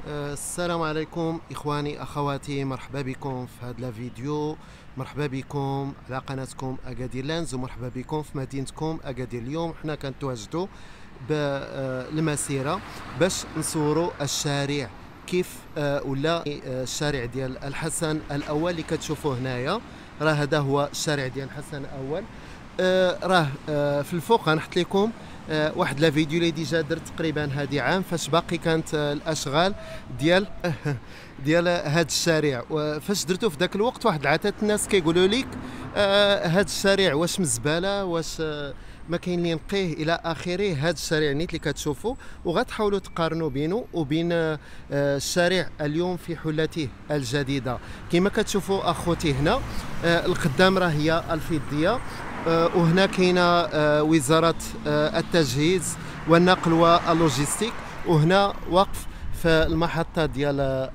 السلام عليكم إخواني أخواتي، مرحبا بكم في هذا الفيديو. مرحبا بكم على قناتكم أكادير لاندز، ومرحبا بكم في مدينتكم أكادير. اليوم حنا كنتواجدوا بالمسيرة باش نصوروا الشارع كيف ولا الشارع ديال الحسن الأول اللي كتشوفوه هنايا. راه هذا هو الشارع ديال الحسن الأول. راه في الفوق غنحط لكم واحد لا فيديو اللي ديجا درت تقريبا هذه عام، فاش باقي كانت الاشغال ديال هذا الشارع. فاش درتو في ذاك الوقت واحد العتات الناس كيقولوا لك هذا الشارع واش مزبله، واش ما كاين اللي ينقيه الى اخره. هذا الشارع نيت اللي كتشوفوا، وغتحاولوا تقارنوا بينه وبين الشارع اليوم في حلته الجديده. كما كتشوفوا اخوتي هنا القدام راه هي الفضيه، وهنا كاينه وزاره التجهيز والنقل واللوجيستيك، وهنا وقف في المحطه ديال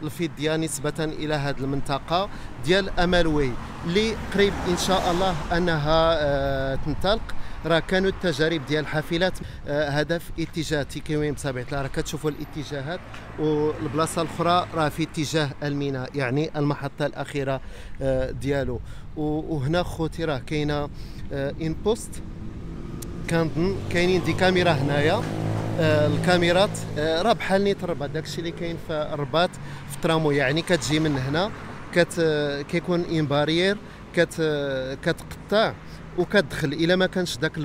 الفضيه نسبه الى هذه المنطقه ديال امالوي اللي قريب ان شاء الله انها تنطلق. راه كانوا التجارب ديال الحافلات هدف اتجاه تيكوين بطبيعه الله، راه كتشوفوا الاتجاهات، والبلاصه الاخرى راه في اتجاه الميناء، يعني المحطه الاخيره ديالو. وهنا خوتي راه كاينه ان بوست، كنظن كاينين دي كاميرا هنايا. الكاميرات راه بحال نيت الرباط، داكشي اللي كاين في الرباط في الترامو، يعني كتجي من هنا كيكون ان بارير كتقطع وكتدخل. الا ما كانش داك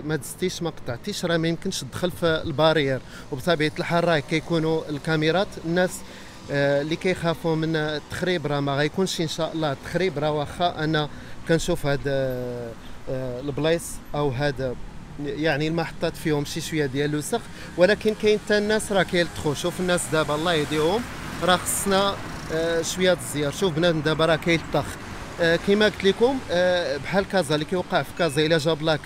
ما دزتيش ما قطعتيش راه ما يمكنش تدخل في البارير. وبطبيعه الحال راه كيكونوا الكاميرات، الناس اللي كيخافوا من التخريب راه ما غيكونش ان شاء الله التخريب. راه واخا انا كنشوف هاد البلايص او هذا يعني المحطات فيهم شي شويه ديال الوسخ، ولكن كاين حتى الناس راه كيلطخوا. شوف الناس دابا الله يهديهم، راه خصنا شويه الزيار. شوف بنادم دابا راه كيلطخ. كما قلت لكم بحال كازا اللي كيوقع في كازا، الا جاب الله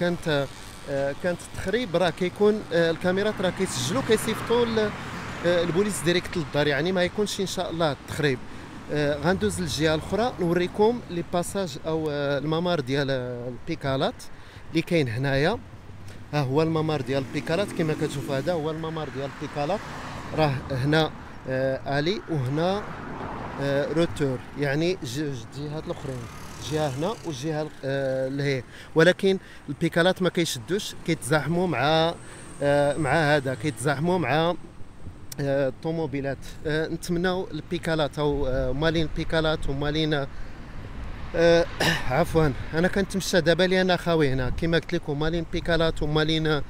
كانت تخريب راه كيكون الكاميرات راه كيسجلوا كيصيفطوا البوليس ديريكت للدار، يعني ما يكونش ان شاء الله التخريب. غندوز للجهه الاخرى نوريكم لي باساج او الممر ديال البيكالات اللي كاين هنايا. ها هو الممر ديال البيكالات كما كتشوفوا، هذا هو الممر ديال البيكالات. راه هنا الي وهنا روتور، يعني جوج الجهات الاخرين، جهه هنا والجهه لهي. ولكن البيكالات ما كيشدوش، كيتزاحموا مع هذا، كيتزاحموا مع الطوموبيلات. نتمناو البيكالات او مالين البيكالات ومالين عفوا انا كنتمشى دابا لي انا خاوي هنا. كما قلت لكم مالين بيكالات ومالين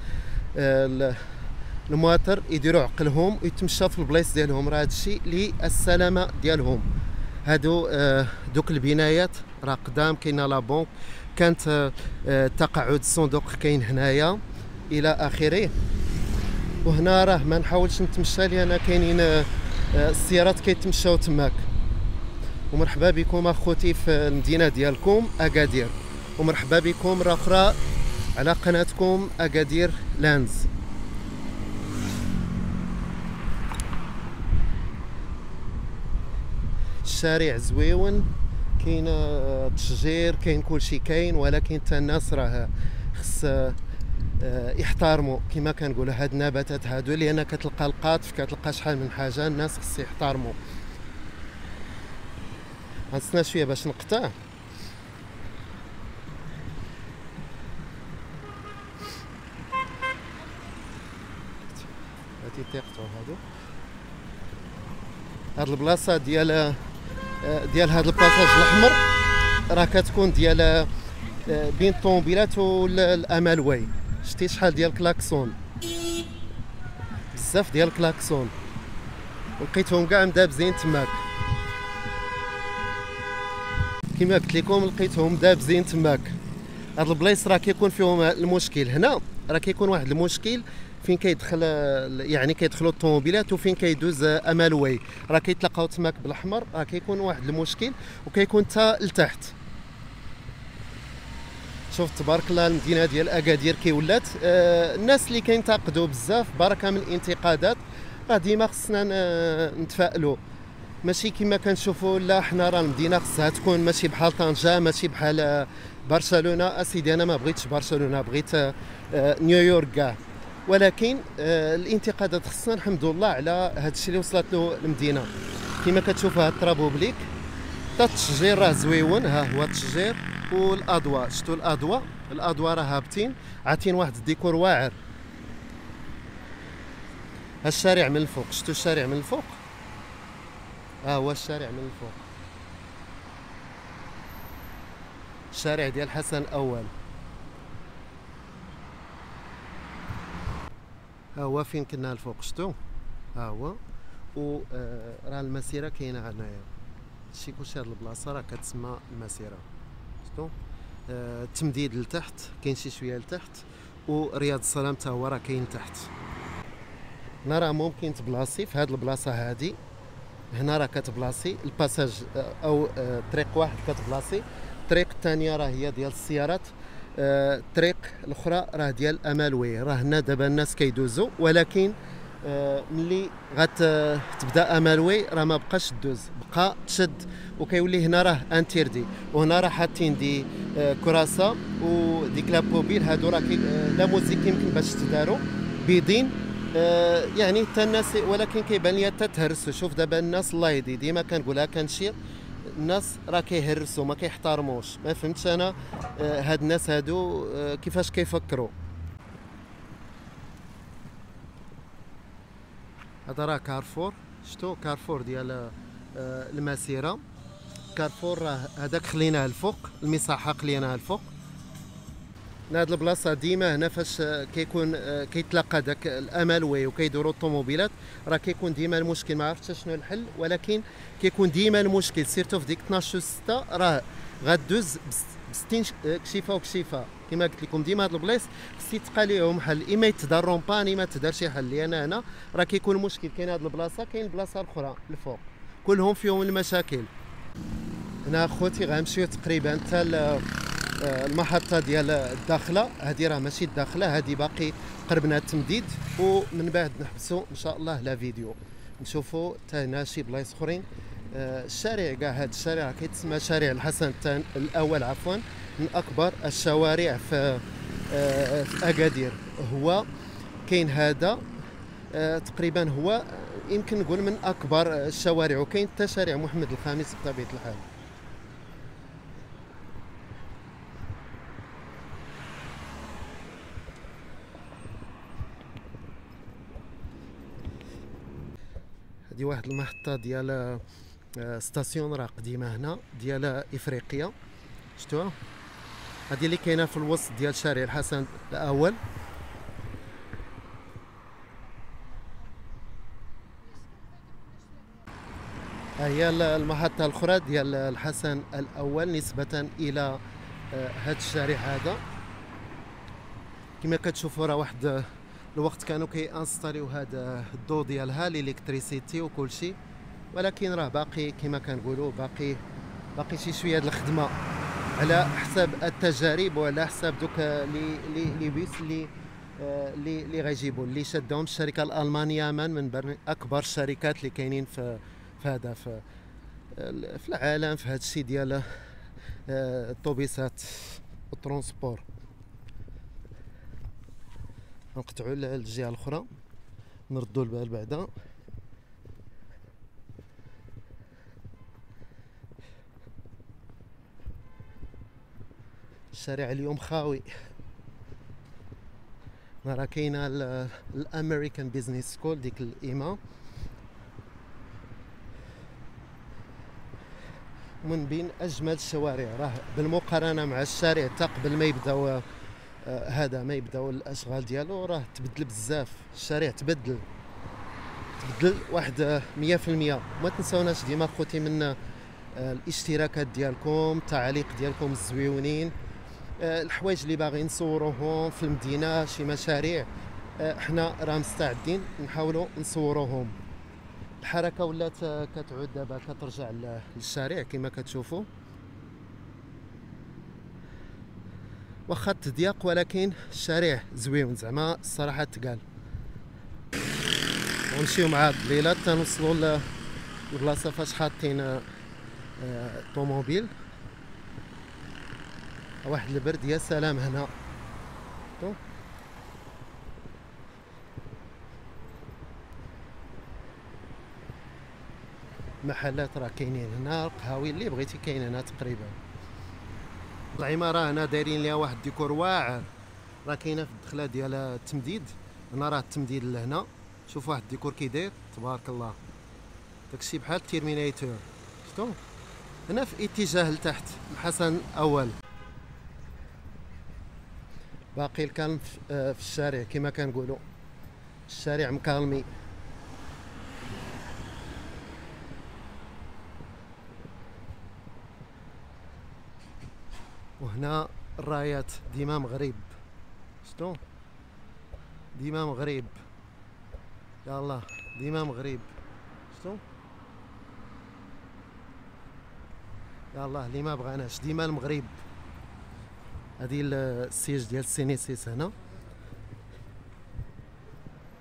المواطر يديروا عقلهم ويتمشى في البلايص ديالهم، راه هادشي للسلامه ديالهم. هادو دوك البنايات راه قدام، كاينه لا بونك، كانت تقاعد الصندوق كاين هنايا الى اخره. وهنا راه ما نحاولش نتمشى لان كاينين السيارات كيتمشاو تماك. ومرحبا بكم اخوتي في المدينه ديالكم اكادير، ومرحبا بكم مره اخرى على قناتكم اكادير لاندز. الشارع زويون، كاين تشجير، كاين كلشي كاين، ولكن حتى الناس راه خص يحترموا كما كنقولوا هاد النباتات هادو، لان كتلقى القاطف، كتلقى شحال من حاجه، الناس خص يحترموا. غنستنى شويه باش نقطع. هادي تيقطعوا هادو. هاد البلاصه ديال هاد الباساج الاحمر راه كتكون ديال بين الطوموبيلات والامالوي. شتي شحال ديال الكلاكسون، بزاف ديال الكلاكسون، ولقيتهم كاع مدابزين تماك. كما قلت لكم لقيتهم دابزين تماك. هاد البلايص راه كيكون فيهم المشكل. هنا راه كيكون واحد المشكل فين كيدخل، يعني كيدخلوا الطوموبيلات وفين كيدوز امالوي، راه كيتلاقاو تماك بالاحمر، راه كيكون واحد المشكل، وكيكون حتى لتحت. شوف تبارك الله المدينه ديال اكادير كي ولات. الناس اللي كينتقدوا بزاف بركه من الانتقادات، راه ديما خصنا نتفائلوا. ماشي كما كنشوفوا، لا حنا راه المدينه خصها تكون ماشي بحال طنجه، ماشي بحال برشلونه. اسيدي انا ما بغيتش برشلونه، بغيت نيويورك كاع. ولكن الانتقادات خصنا نحمدوا الله على هذا الشيء اللي وصلت له المدينه. كما كتشوفوا هذا الطرابوبليك، حتى التشجير راه زويون، ها هو التشجير والاضواء. شفتوا الاضواء راه هابطين، عاطين واحد الديكور واعر. ها الشارع من الفوق، شفتوا الشارع من الفوق، ها هو الشارع من الفوق، الشارع ديال الحسن الاول. ها هو فين كنا الفوق، شفتوا ها هو. و راه المسيره كاينه هنايا، هادشي كلشي هاد البلاصه راه كتسمى المسيره. شفتوا التمديد لتحت، كاين شي شويه لتحت، ورياض السلام حتى هو راه كاين تحت. هنا راه ممكن تبلاصي في هاد البلاصه هادي، هنا راه كتبلاصي الباساج او طريق واحد كتبلاصي، الطريق الثانيه راه هي ديال السيارات، الطريق الاخرى راه ديال امالوي. راه هنا دابا الناس كيدوزوا، ولكن ملي غتبدا امالوي راه ما بقاش تدوز، بقى تشد وكيولي هنا راه انتيردي. وهنا راه حاطين دي كراسه وديك لابوبيل، هادو راه لا موزيك يمكن باش تداروا بيضين. يعني حتى الناس، ولكن كيبان لي حتى تهرسوا. شوف دابا الناس الله يهدي، ديما كنقولها كنشير، الناس راه كيهرسوا ما كيحترموش. ما فهمتش انا هاد الناس هادو كيفاش كيفكروا. هذا راه كارفور، شتو كارفور ديال المسيره. كارفور راه هذاك خليناه الفوق، المساحه خليناها الفوق. هاد البلاصه ديما هنا فاش كيكون كيتلاقى داك الامالوي وكيدوروا الطوموبيلات، راه كيكون ديما المشكل. ما عرفتش شنو الحل، ولكن كيكون ديما المشكل، سيرتو في ديك 12/6 راه غدوز ب 60 كشيفه وكشيفه. كما قلت لكم ديما هاد البلايص خص يتقى ليهم حل، اما يتدار رومبان اما تدار شي حل. لان هنا راه كيكون المشكل، كاين هاد البلاصه كاين البلاصه الاخرى الفوق، كلهم فيهم المشاكل. هنا اخوتي غنمشيو تقريبا حتى المحطه ديال الداخله. هذه راه ماشي الداخله، هذه باقي قربنا التمديد، ومن بعد نحبسوا ان شاء الله لا فيديو نشوفوا حتى هنا شي بلايص اخرين. الشارع كاع هذا الشارع كيتسمى شارع الحسن الاول عفوا، من اكبر الشوارع في اكادير. هو كاين هذا تقريبا هو يمكن نقول من اكبر الشوارع، وكاين حتى شارع محمد الخامس بطبيعه الحال. هذه واحد المحطة ديال ستاسيون راه قديمة هنا ديال افريقيا، شفتوها؟ هذه اللي كاينة في الوسط ديال شارع الحسن الاول. ها هي المحطة الأخرى ديال الحسن الأول نسبة إلى هذا الشارع هذا. كما كتشوفوا راه واحد الوقت كانوا كيانستاليو هذا الضو ديالها الالكتريسيتي وكل شيء، ولكن راه باقي كما كنقولوا باقي شي شويه د الخدمه على حساب التجارب وعلى حساب دوك لي بيس اللي غيجيبوا، اللي شدهم الشركه الالمانيه من اكبر الشركات اللي كاينين في هذا في العالم في هذا الشيء ديال الطوبيسات والترونسبور. نقطعوا الجهه الاخرى نردوا البال بعدا. الشارع اليوم خاوي. راه كاينه الامريكان بيزنس سكول ديك الايما، من بين اجمل الشوارع. راه بالمقارنه مع الشارع تا قبل ما يبداو ما يبداو الاشغال ديالو راه تبدل بزاف. الشارع تبدل واحد 100%. ما تنساوناش ديما خوتي من الاشتراكات ديالكم، التعاليق ديالكم الزويونين، الحوايج اللي باغيين نصوروهم في المدينه، شي مشاريع احنا راه مستعدين نحاولوا نصوروهم. الحركه ولات كتعود دابا كترجع للشارع كما كتشوفوا، واخا تضيق ولكن الشارع زويون زعما الصراحه تقال. ونمشيو مع الضليله حتى نوصلوا للبلاصه فاش حاطين الطوموبيل. واحد البرد يا سلام هنا. محلات راه كاينين هنا، القهاوي اللي بغيتي كاين هنا تقريبا. العماره هنا دايرين ليها واحد الديكور واعر، راه كاينه في الدخله ديال التمديد. هنا راه التمديد لهنا، شوف واحد الديكور كي داير تبارك الله، داكشي بحال تيرمينيتور. شفتو هنا في اتجاه لتحت الحسن الاول. باقي الكلم في الشارع كما كنقولوا، الشارع مكالمي. وهنا الرايات ديما مغرب، شفتو ديما مغرب، يلاه ديما مغرب، شفتو يلاه اللي ما بغاناش ديما المغرب. هادي السيج ديال السينيسيس هنا.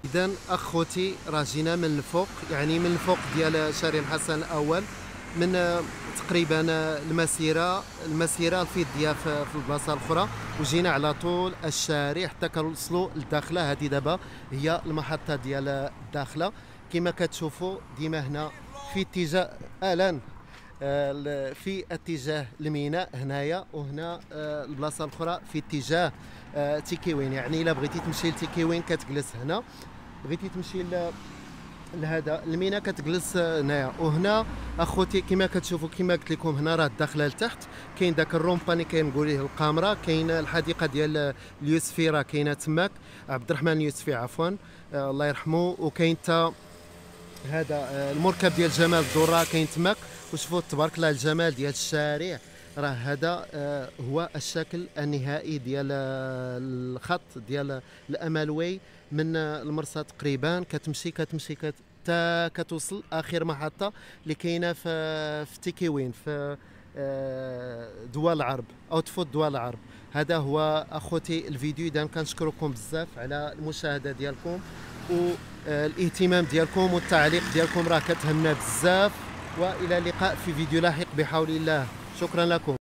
اذا اخوتي راه جينا من الفوق، يعني من الفوق ديال شارع الحسن الاول، من تقريبا المسيره الفيض ديال في البلاصه الاخرى، وجينا على طول الشارع حتى كنوصلوا للداخله. هذه دابا هي المحطه ديال الداخله كما كتشوفوا ديما هنا في اتجاه الان في اتجاه الميناء هنايا، وهنا البلاصه الاخرى في اتجاه تيكيوين. يعني الا بغيتي تمشي لتيكيوين كتجلس هنا، بغيتي تمشي لهذا الميناء كتجلس هنايا. وهنا اخوتي كما كتشوفوا كما قلت لكم هنا راه الداخله لتحت، كاين داك الرومباني كنقول ليه القامره، كاين الحديقه ديال اليوسفي راه كاينه تماك، عبد الرحمن اليوسفي عفوا الله يرحمه. وكاين حتى هذا المركب ديال جمال الدره كاين تماك. وشوفوا تبارك الله الجمال ديال الشارع. راه هذا هو الشكل النهائي ديال الخط ديال الامالوي من المرسى تقريبا. كتمشي حتى كتوصل اخر محطه اللي كاينه في تيكيوين في دول العرب او تفوت دول العرب. هذا هو اخوتي الفيديو. اذا كنشكركم بزاف على المشاهده ديالكم والاهتمام ديالكم والتعليق ديالكم، راه كتهمنا بزاف. والى اللقاء في فيديو لاحق بحول الله. شكرا لكم.